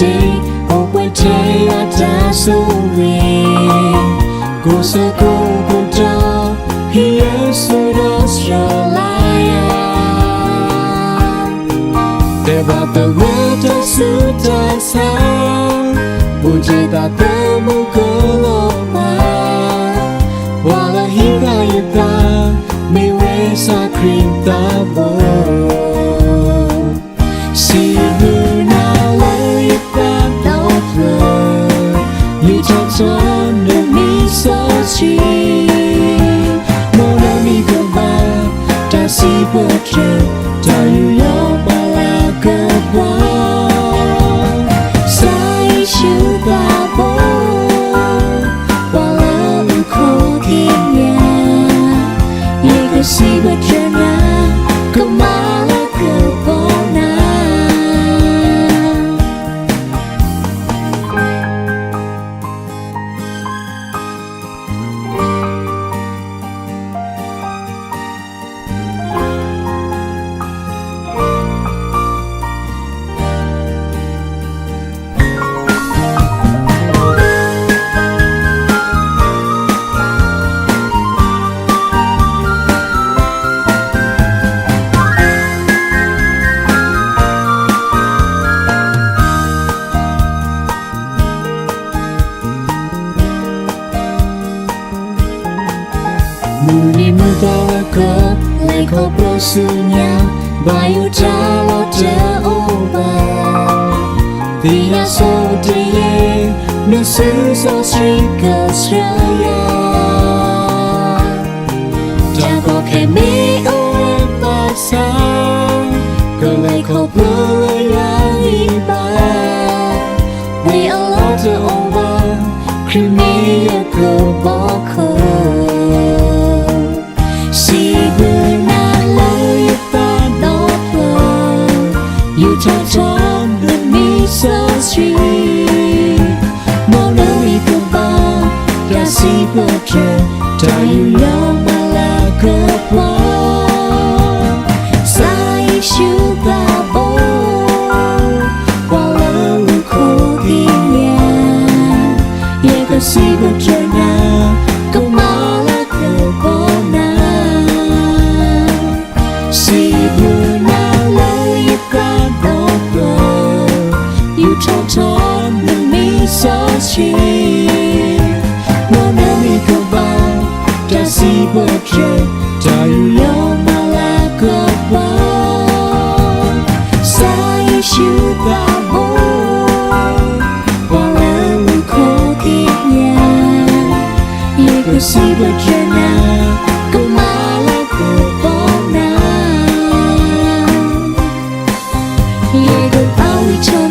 day o quay day ada suri cô sẽ cô con trao khi Yesu đó trở lại để vào tờ quê cho sự ta sao buồn chơi ta tới muốn cơ lo mà qua là hiếu ra ta mi quê xa khuyên ta vô si người nào lấy ta đau thương như trong gió nơi mi gió chi mô nơi mi cơ ba ta si bơ trời ta yêu nhau ba la cơ ba sai chữ ta bố qua la ưu khô thiên nhà như cơ si bơ trời na cơ ma la cơ bố na Muni mutara ko leko prosunya bayu jalo te oba Tia so diye nusu so srika sraya Jako kemi ore pasa ko leko pulaya iba We allow to oba krimi ko boko Trong tròn đường mi sơ suy mô nơi cơ ba ra si bơ trời ta yêu nhau mà là cơ ba sai chú ta bố qua lỡ lưu khô thiên nhà ye cơ si bơ trời na câu mà là cơ bố na si bơ na lời ta trong tròn đường mi gió chi mô nơi mi cơ ba ta si bơ trời ta yêu nhau mà là cơ ba sai chú ta bố qua lỡ lưu khô thiên nhà ye cơ si bơ trời na câu mà là cơ bố na ye cơ bao cho